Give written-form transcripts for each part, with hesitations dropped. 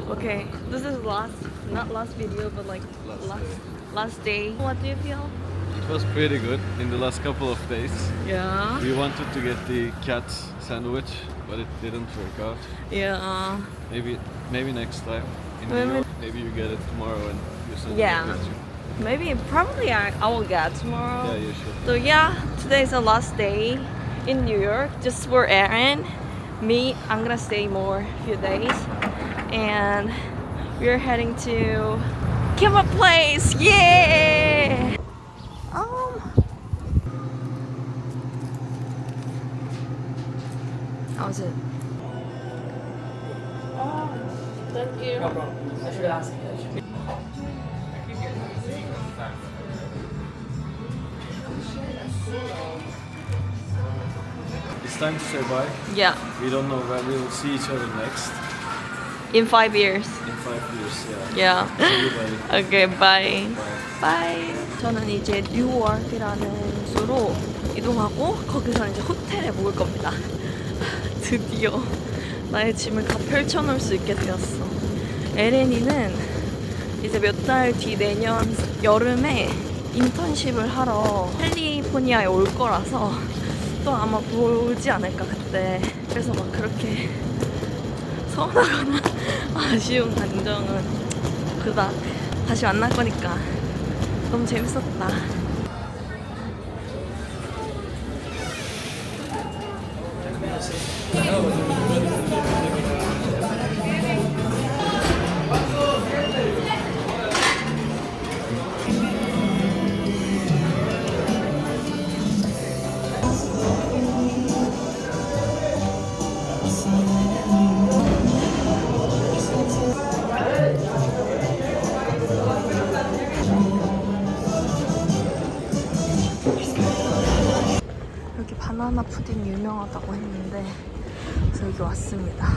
Okay, this is not last video, but like last day. What do you feel? It was pretty good in the last couple of days. Yeah. We wanted to get the cat sandwich, but it didn't work out. Yeah. Maybe next time in New Maybe- York. Maybe you get it tomorrow and you send Yeah. it with you. Maybe, probably I will get tomorrow. Yeah, you should. So yeah, today's the last day in New York, just for Aaron. Me, I'm gonna stay more few days, and we're heading to Kimbap Place. Yeah. How was it? Oh, thank you. No problem. I should ask you. It's time to say bye. Yeah, We don't know when we will see each other next. in 5 years. In 5 years, yeah. Yeah. See you, buddy. Okay, bye. Bye. 바이. 저는 이제 뉴워크라는 곳으로 이동하고 거기서 이제 호텔에 묵을 겁니다. 드디어 나의 짐을 다 펼쳐놓을 수 있게 되었어. 에레니는 이제 몇 달 뒤 내년 여름에 인턴십을 하러 캘리포니아에 올 거라서 또 아마 보지 않을까 그때. 그래서 막 그렇게 서운하거나 아쉬운 감정은 그닥. 다시 만날 거니까. 너무 재밌었다. 여기 바나나 푸딩 유명하다고 했는데 그래서 여기 왔습니다.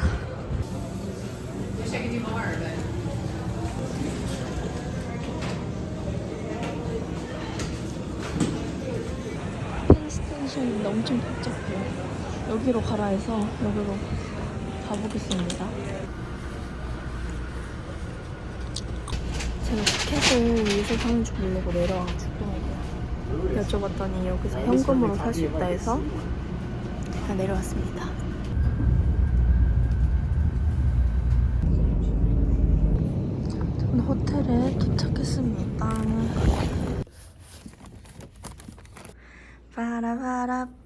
펜스테이션인데 엄청 복잡해요. 여기로 가라 해서 여기로 가보겠습니다. 제가 티켓을 위에서 사는 줄 모르고 내려와가지고 여쭤봤더니 여기서 현금으로 살 수 있다 해서 제가 내려왔습니다. 저는 호텔에 도착했습니다.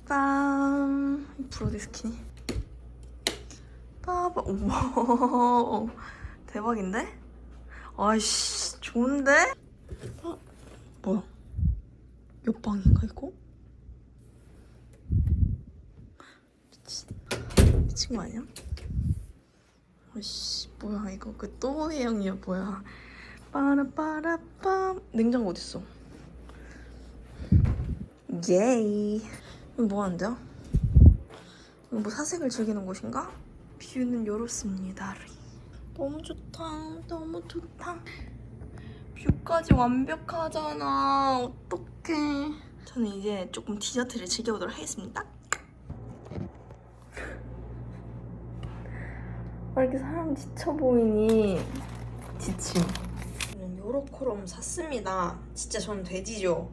빠라바라빰. 브로디스키니 빠바. 우와 대박인데? 아이씨 좋은데? 뭐야? 옆방인가 이거? 미친 거 아니야? 아이씨 뭐야 이거 그 또의 형이야 뭐야. 빠라빠라빰. 냉장고 어딨어? 예이. 이거 뭐 하는데요? 이거 뭐 사색을 즐기는 곳인가? 뷰는 요렇습니다. 너무 좋다. 너무 좋다. 뷰까지 완벽하잖아. 어떡해. 저는 이제 조금 디저트를 즐겨보도록 하겠습니다. 왜 이렇게 사람 지쳐 보이니? 지침. 저는 요로코롬 샀습니다. 진짜 저는 돼지죠.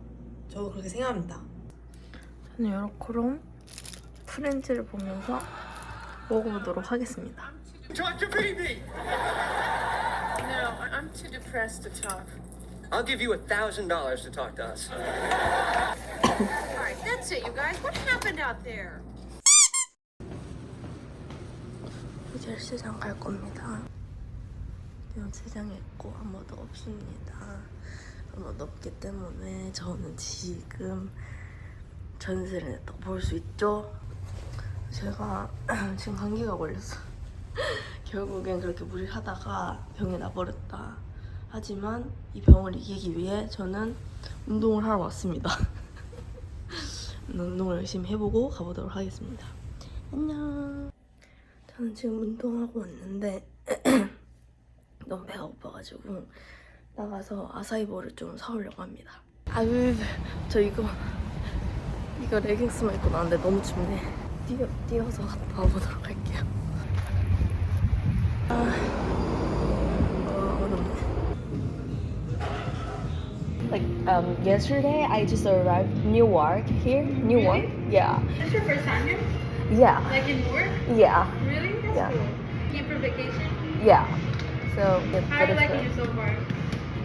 저도 그렇게 생각합니다. 저는 요로코롬 프렌즈를 보면서 먹어보도록 하겠습니다. Talk to BB. No, I'm too depressed to talk. I'll give you $1,000 to talk to us. All right, that's it, you guys. What happened out there? 이제 헬스장 갈 겁니다. 헬스장에 있고 아무도 없습니다. 아무도 없기 때문에 저는 지금 전세를 또 볼 수 있죠. 제가 지금 감기가 걸렸어. 결국엔 그렇게 무리하다가 병이 나버렸다. 하지만 이 병을 이기기 위해 저는 운동을 하러 왔습니다. 운동을 열심히 해보고 가보도록 하겠습니다. 안녕. 저는 지금 운동하고 왔는데 너무 배가 고파가지고 나가서 아사이볼을 좀 사오려고 합니다. 아유, 저 이거 레깅스만 입고 나왔는데 너무 춥네. 뛰어서 갔다 와보도록 할게요. Like yesterday, I just arrived Newark here. Newark, yeah, Is this your first time here? yeah, Like in Newark? yeah, Really? That's Yeah. cool. Came for vacation? yeah. So it's How are you good. liking it so far?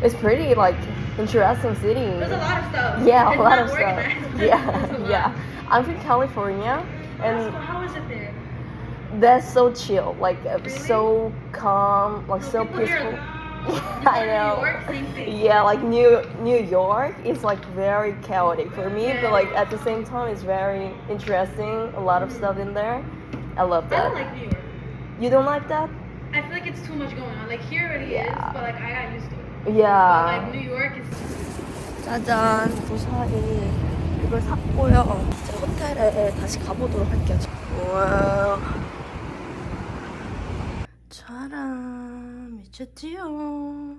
It's pretty like interesting city. There's a lot of stuff. Yeah, It's a lot not of stuff. organized, but there's a Yeah, lot. yeah. I'm from California, That's and cool. How is it there? that's so chill, like Really? so calm, like so People here- peaceful. You I go to know. New York, same thing. Yeah, like New York is like very chaotic for me, Yeah. but like at the same time, it's very interesting. A lot of stuff in there. I love I that. don't like New York. You don't like that? I feel like it's too much going on. Like here already Yeah. is, but like I got used to it. But Yeah. like New York is 짜잔, 무사히 이걸 샀고요. 이제 호텔에 다시 가보도록 할게요. 와, 짜란, 미쳤지요.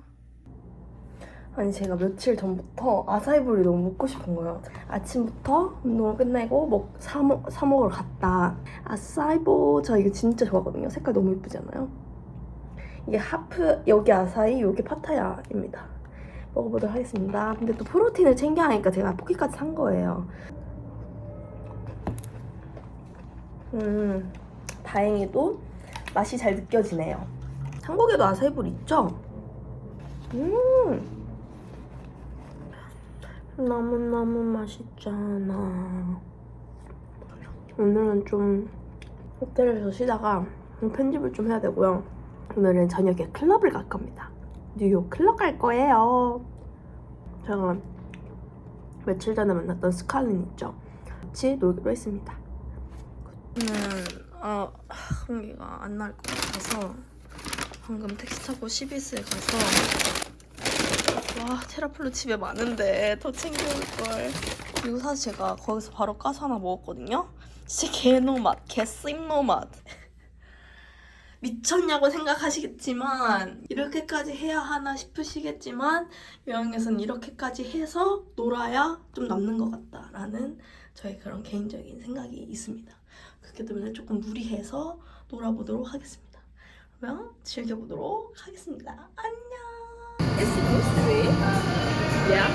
아니 제가 며칠 전부터 아사이볼이 너무 먹고 싶은 거예요. 아침부터 운동을 끝내고 사 먹으러 갔다. 아사이볼 저 이거 진짜 좋아하거든요. 색깔 너무 예쁘지 않아요? 이게 하프, 여기 아사히, 여기 파타야입니다. 먹어보도록 하겠습니다. 근데 또 프로틴을 챙겨야 하니까 제가 포기까지 산 거예요. 다행히도 맛이 잘 느껴지네요. 한국에도 아사이볼 있죠? 너무너무 맛있잖아. 오늘은 좀 호텔에서 쉬다가 편집을 좀 해야 되고요. 오늘은 저녁에 클럽을 갈 겁니다. 뉴욕 클럽 갈 거예요. 제가 며칠 전에 만났던 스칼린 있죠? 같이 놀기로 했습니다. 저는 흥미가 안 날 것 같아서 방금 택시 타고 CBS에 가서 와 테라플루 집에 많은데 더 챙겨올걸. 그리고 사실 제가 거기서 바로 까서 하나 먹었거든요. 진짜 개노맛, 개씹노맛. 미쳤냐고 생각하시겠지만 이렇게까지 해야 하나 싶으시겠지만 여행에서는 이렇게까지 해서 놀아야 좀 남는 것 같다라는 저의 그런 개인적인 생각이 있습니다. 그렇기 때문에 조금 무리해서 놀아보도록 하겠습니다. 그러면 즐겨보도록 하겠습니다. 안녕. It's supposed to be. Yeah.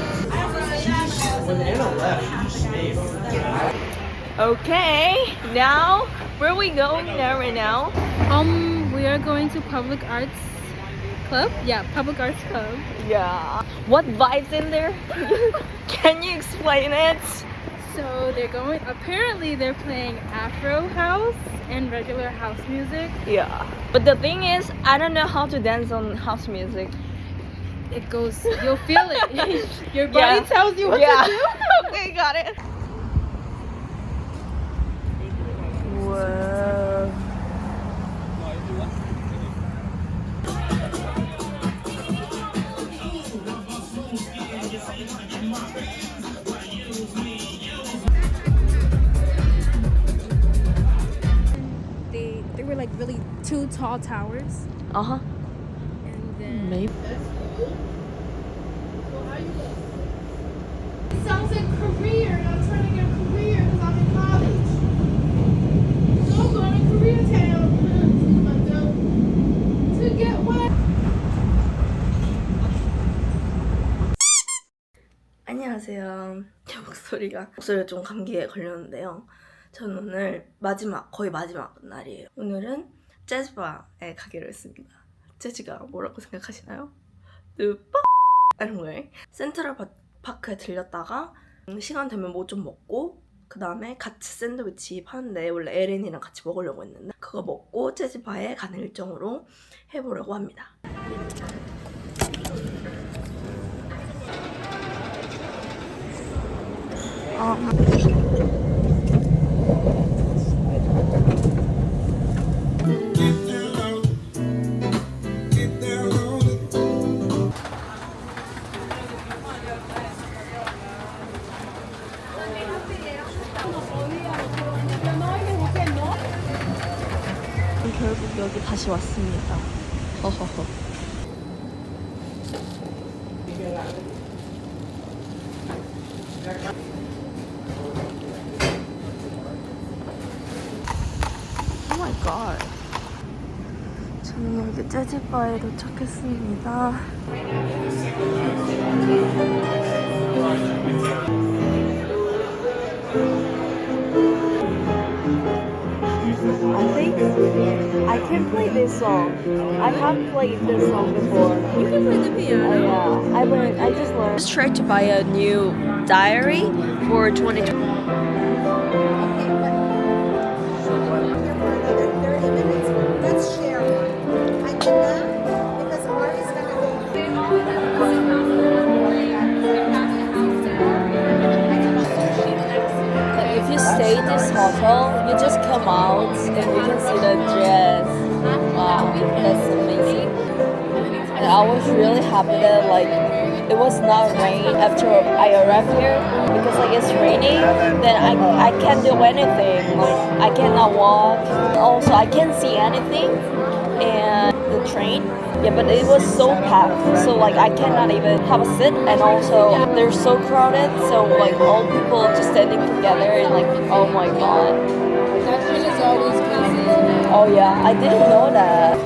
Okay. Now, where are we going now right now? We are going to Public Arts Club. Yeah, Public Arts Club. Yeah. What vibes in there? Can you explain it? So apparently they're playing Afro house and regular house music. Yeah. But the thing is, I don't know how to dance on house music. It goes, you'll feel it. Your body Yeah. tells you what Yeah. to do. Okay, got it. Whoa. They were like really two tall towers. Uh-huh. And then Maybe. It sounds like career, and I'm trying to get a career because I'm in college. So I'm going to Koreatown to get what? 안녕하세요. 제 목소리가 좀 감기에 걸렸는데요. 저는 오늘 거의 마지막 날이에요. 오늘은 재즈바에 가기로 했습니다. 재즈가 뭐라고 생각하시나요? anyway, 센트럴 파크에 들렸다가 시간 되면 뭐 좀 먹고 그 다음에 같이 샌드위치 파는데 원래 에렌이랑 같이 먹으려고 했는데 그거 먹고 재즈바에 가는 일정으로 해보려고 합니다. 결국 여기 다시 왔습니다. 허허허. Oh my god. 저는 여기 재즈바에 도착했습니다. I think I can play this song. I have played this song before. You can play the piano. Oh yeah, I just learned. Just tried to buy a new diary for 2020. Let's share one. I cannot because Ari's gonna go. If you stay at this hotel, you just come out and you can see the dress. Wow, that's amazing. And I was really happy that it was not rain after I arrived here because it's raining. Then I can't do anything. I cannot walk. Also, I can't see anything. And the train, yeah, but it was so packed. So I cannot even have a sit. And also they're so crowded. So all people just standing together and oh my god. That train is always busy. Oh yeah, I didn't know that.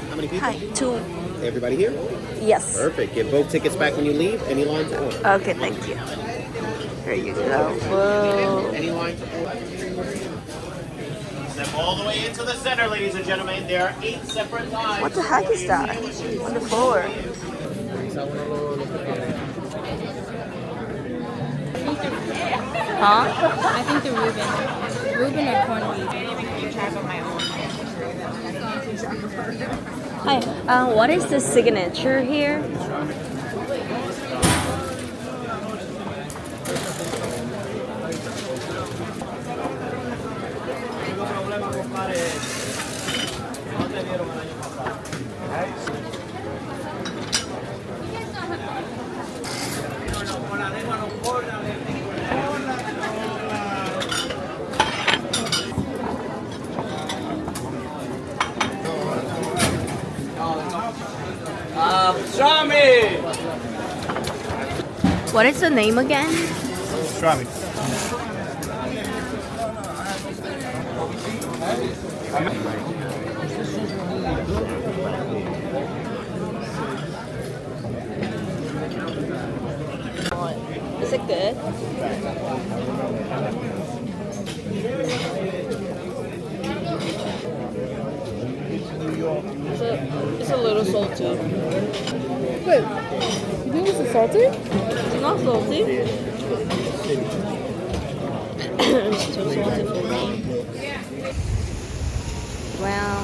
How many people? Hi, two. Everybody here? Yes. Perfect. Get both tickets back when you leave. Any lines? Oh. Okay, thank you. Here you go. Whoa. Any lines? Step all the way into the center, ladies and gentlemen. There are 8 separate lines. What the heck is that? On the floor. Huh? I think the Reuben or corned beef. Hi. What is the signature here? What is the name again? Is it good? It's a little salty. Wait, you think this is salty? It's not salty. It's too salty for me. Wow.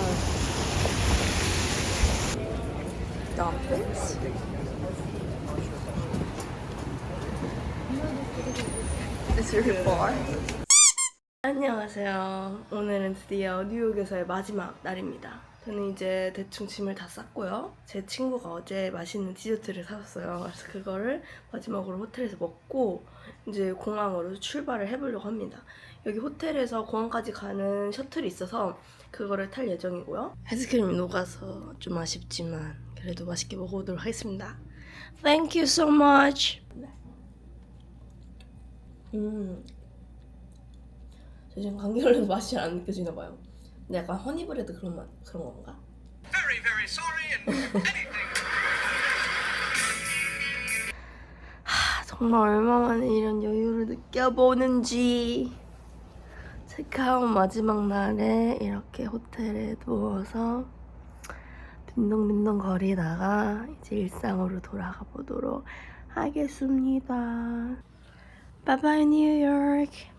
Dumplings? It's really far. 안녕하세요. 오늘은 드디어 뉴욕에서의 마지막 날입니다. 저는 이제 대충 짐을 다 쌌고요. 제 친구가 어제 맛있는 디저트를 사줬어요. 그래서 그거를 마지막으로 호텔에서 먹고 이제 공항으로 출발을 해보려고 합니다. 여기 호텔에서 공항까지 가는 셔틀이 있어서 그거를 탈 예정이고요. 아이스크림이 녹아서 좀 아쉽지만 그래도 맛있게 먹어보도록 하겠습니다. Thank you so much. 저 지금 감기 걸려서 맛이 잘 안 느껴지나 봐요. 근데 약간 허니브레드 그런 건가? Very, very sorry and anything. 정말 얼마만에 이런 여유를 느껴보는지. 체크아웃 마지막 날에 이렇게 호텔에 누워서 빈둥빈둥 거리다가 이제 일상으로 돌아가 보도록 하겠습니다. Bye bye, New York.